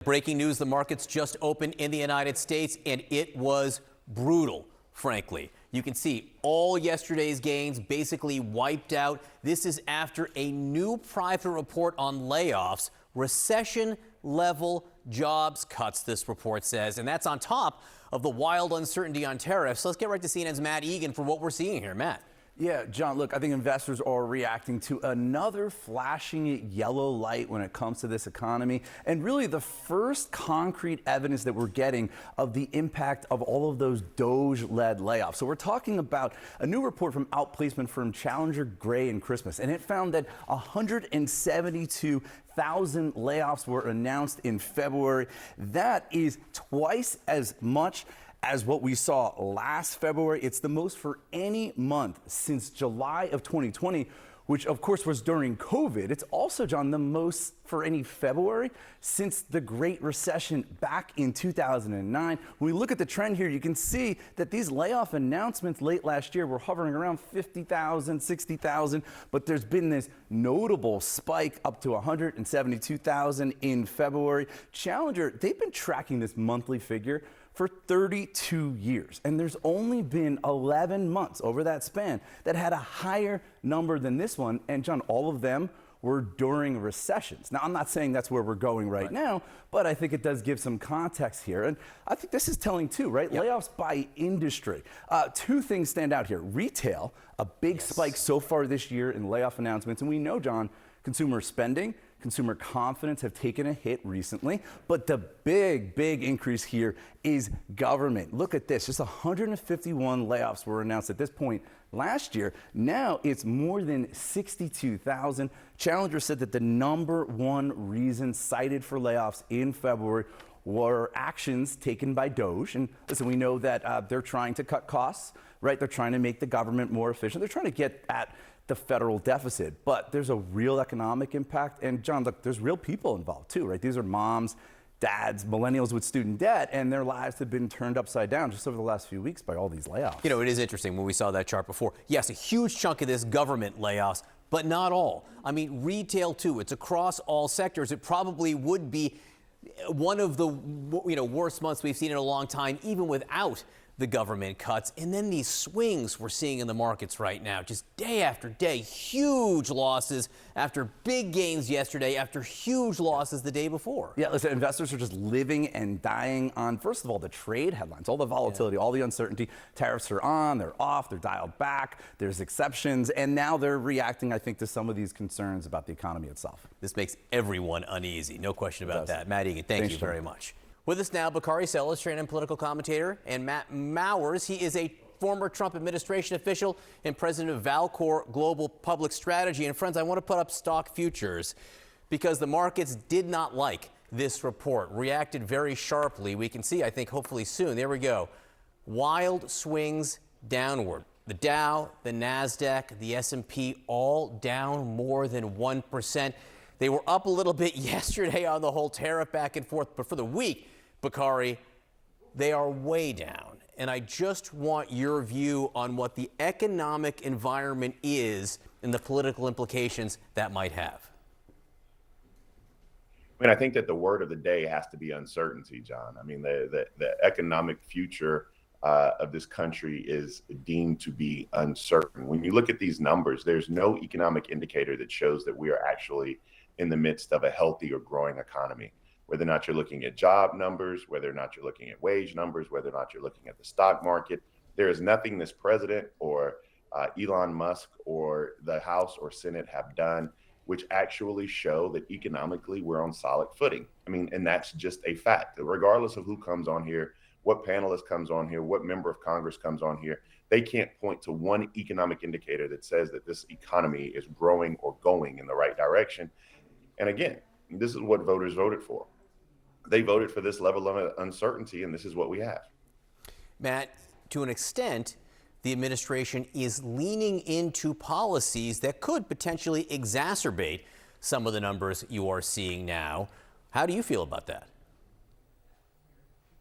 Breaking news, the markets just opened in the United States, and it was brutal, frankly. You can see all yesterday's gains basically wiped out. This is after a new private report on layoffs, recession-level jobs cuts, this report says, and that's on top of the wild uncertainty on tariffs. So let's get right to CNN's Matt Egan for what we're seeing here. Matt. Yeah, John, look, I think investors are reacting to another flashing yellow light when it comes to this economy, and really the first concrete evidence that we're getting of the impact of all of those Doge-led layoffs. So we're talking about a new report from outplacement firm Challenger, Gray and Christmas, and it found that 172,000 layoffs were announced in February. That is twice as much as what we saw last February. It's the most for any month since July of 2020, which of course was during COVID. It's also, John, the most for any February since the Great Recession back in 2009. When we look at the trend here, you can see that these layoff announcements late last year were hovering around 50,000, 60,000, but there's been this notable spike up to 172,000 in February. Challenger, they've been tracking this monthly figure for 32 years. And there's only been 11 months over that span that had a higher number than this one. And John, all of them were during recessions. Now, I'm not saying that's where we're going right now, but I think it does give some context here. And I think this is telling too, right? Yep. Layoffs by industry. Two things stand out here. Retail, a big spike so far this year in layoff announcements. And we know, John, consumer spending, consumer confidence have taken a hit recently, but the big increase here is government. Look at this, just 151 layoffs were announced at this point last year. Now it's more than 62,000. Challenger said that the number one reason cited for layoffs in February were actions taken by Doge. And listen, we know that they're trying to cut costs, right? They're trying to make the government more efficient. They're trying to get at the federal deficit, but there's a real economic impact. And John, look, there's real people involved too, right? These are moms, dads, millennials with student debt, and their lives have been turned upside down just over the last few weeks by all these layoffs. You know, it is interesting when we saw that chart before. Yes, a huge chunk of this government layoffs, but not all. I mean, retail too. It's across all sectors. It probably would be one of the worst months we've seen in a long time, even without the government cuts. And then these swings we're seeing in the markets right now, just day after day, huge losses after big gains yesterday, after huge losses the day before. Yeah, listen, investors are just living and dying on, first of all, the trade headlines, all the volatility, all the uncertainty. Tariffs are on, they're off, they're dialed back, there's exceptions, and now they're reacting, I think, to some of these concerns about the economy itself. This makes everyone uneasy, no question about that. Matt Egan, thank you very much. With us now, Bakari Sellers, trained political commentator, and Matt Mowers. He is a former Trump administration official and president of Valcor Global Public Strategy. And friends, I want to put up stock futures because the markets did not like this report, reacted very sharply. We can see, I think, hopefully soon. There we go. Wild swings downward. The Dow, the NASDAQ, the S&P, all down more than 1%. They were up a little bit yesterday on the whole tariff back and forth, but for the week, Bakari, they are way down. And I just want your view on what the economic environment is and the political implications that might have. I mean, I think that the word of the day has to be uncertainty, John. I mean, the economic future of this country is deemed to be uncertain. When you look at these numbers, there's no economic indicator that shows that we are actually in the midst of a healthy or growing economy. Whether or not you're looking at job numbers, whether or not you're looking at wage numbers, whether or not you're looking at the stock market, there is nothing this president or Elon Musk or the House or Senate have done which actually show that economically we're on solid footing. I mean, and that's just a fact. Regardless of who comes on here, what panelist comes on here, what member of Congress comes on here, they can't point to one economic indicator that says that this economy is growing or going in the right direction. And again, this is what voters voted for. They voted for this level of uncertainty, and this is what we have. Matt, to an extent, the administration is leaning into policies that could potentially exacerbate some of the numbers you are seeing now. How do you feel about that?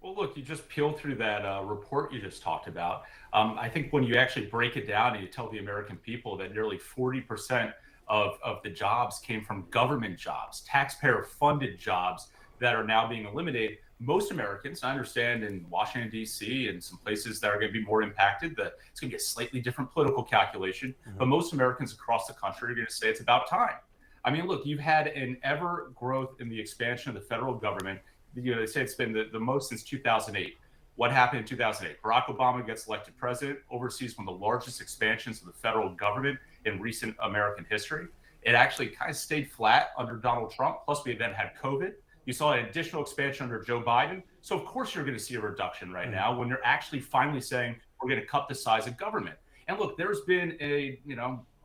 Well, look, you just peel through that report you just talked about. I think when you actually break it down and you tell the American people that nearly 40% of the jobs came from government jobs, taxpayer-funded jobs, that are now being eliminated, most Americans, I understand in Washington, D.C. and some places that are going to be more impacted, that it's going to be a slightly different political calculation, but most Americans across the country are going to say it's about time. I mean, look, you've had an ever growth in the expansion of the federal government. They say it's been the most since 2008. What happened in 2008? Barack Obama gets elected president, oversees one of the largest expansions of the federal government in recent American history. It actually kind of stayed flat under Donald Trump. Plus, we then had COVID. You saw an additional expansion under Joe Biden. So, of course, you're going to see a reduction right now when they're actually finally saying we're going to cut the size of government. And look, there's been a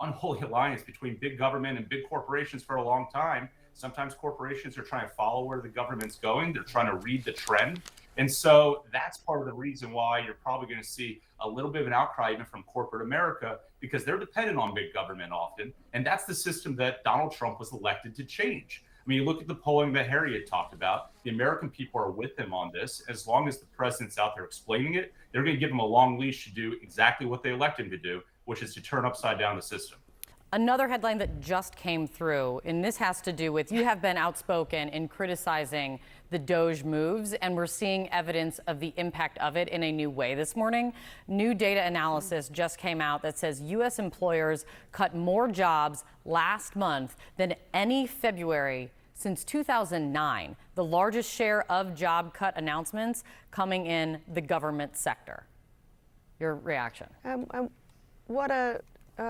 unholy alliance between big government and big corporations for a long time. Sometimes corporations are trying to follow where the government's going. They're trying to read the trend. And so that's part of the reason why you're probably going to see a little bit of an outcry even from corporate America, because they're dependent on big government often. And that's the system that Donald Trump was elected to change. I mean, you look at the polling that Harry had talked about, the American people are with him on this. As long as the president's out there explaining it, they're going to give him a long leash to do exactly what they elect him to do, which is to turn upside down the system. Another headline that just came through, and this has to do with, you have been outspoken in criticizing the DOGE moves, and we're seeing evidence of the impact of it in a new way this morning. New data analysis just came out that says U.S. employers cut more jobs last month than any February since 2009, the largest share of job cut announcements coming in the government sector. Your reaction? What a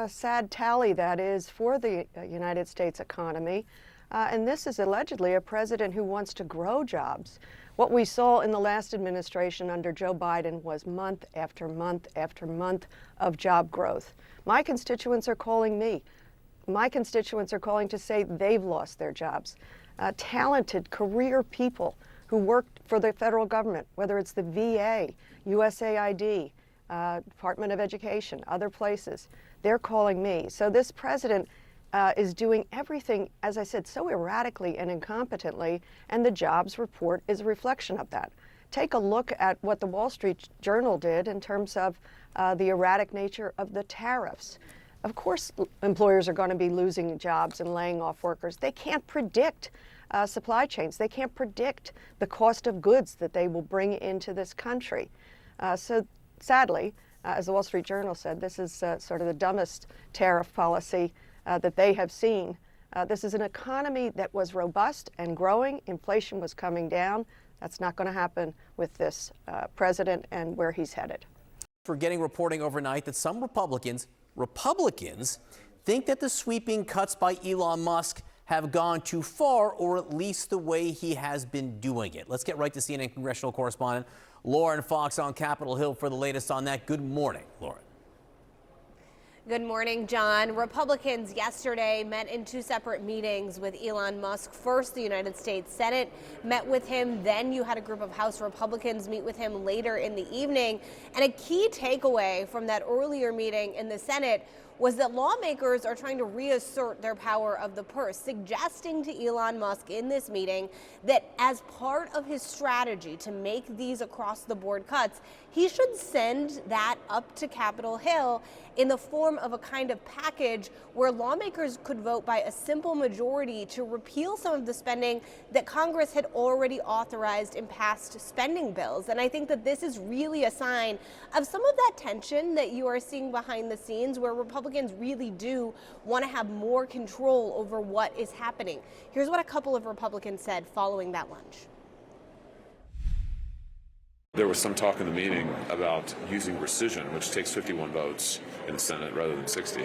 sad tally that is for the United States economy. And this is allegedly a president who wants to grow jobs. What we saw in the last administration under Joe Biden was month after month after month of job growth. My constituents are calling me. My constituents are calling to say they've lost their jobs. Talented career people who worked for the federal government, whether it's the VA, USAID, Department of Education, other places, they're calling me. So this president is doing everything, as I said, so erratically and incompetently, and the jobs report is a reflection of that. Take a look at what the Wall Street Journal did in terms of the erratic nature of the tariffs. Of course, employers are going to be losing jobs and laying off workers. They can't predict supply chains. They can't predict the cost of goods that they will bring into this country. So sadly, as the Wall Street Journal said, this is sort of the dumbest tariff policy that they have seen. This is an economy that was robust and growing. Inflation was coming down. That's not going to happen with this president and where he's headed. For getting reporting overnight that some Republicans think that the sweeping cuts by Elon Musk have gone too far, or at least the way he has been doing it. Let's get right to CNN congressional correspondent Lauren Fox on Capitol Hill for the latest on that. Good morning, Lauren. Good morning, John. Republicans yesterday met in two separate meetings with Elon Musk. First, the United States Senate met with him. Then you had a group of House Republicans meet with him later in the evening. And a key takeaway from that earlier meeting in the Senate was that lawmakers are trying to reassert their power of the purse, suggesting to Elon Musk in this meeting that as part of his strategy to make these across-the-board cuts, he should send that up to Capitol Hill in the form of a kind of package where lawmakers could vote by a simple majority to repeal some of the spending that Congress had already authorized in past spending bills. And I think that this is really a sign of some of that tension that you are seeing behind the scenes, where Republicans really do want to have more control over what is happening. Here's what a couple of Republicans said following that lunch. There was some talk in the meeting about using rescission, which takes 51 votes in the Senate rather than 60,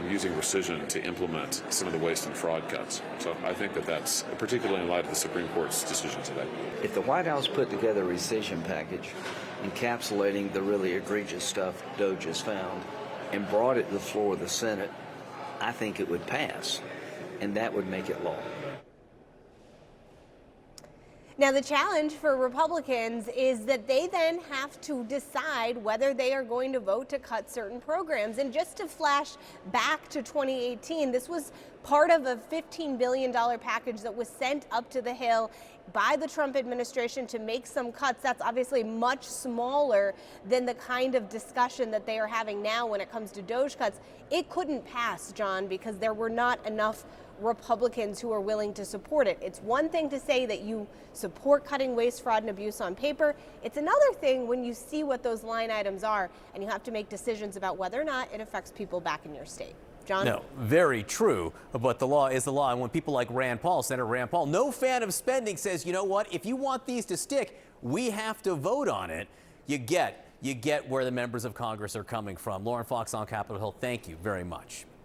using rescission to implement some of the waste and fraud cuts. So I think that that's, particularly in light of the Supreme Court's decision today. If the White House put together a rescission package encapsulating the really egregious stuff DOGE has found and brought it to the floor of the Senate, I think it would pass, and that would make it law. Now, the challenge for Republicans is that they then have to decide whether they are going to vote to cut certain programs. And just to flash back to 2018, this was part of a $15 billion package that was sent up to the Hill by the Trump administration to make some cuts. That's obviously much smaller than the kind of discussion that they are having now when it comes to DOGE cuts. It couldn't pass, John, because there were not enough Republicans who are willing to support it. It's one thing to say that you support cutting waste, fraud, and abuse on paper. It's another thing when you see what those line items are and you have to make decisions about whether or not it affects people back in your state. John? No, very true, but the law is the law. And when people like Rand Paul, Senator Rand Paul, no fan of spending, says, you know what, if you want these to stick, we have to vote on it, you get where the members of Congress are coming from. Lauren Fox on Capitol Hill, thank you very much.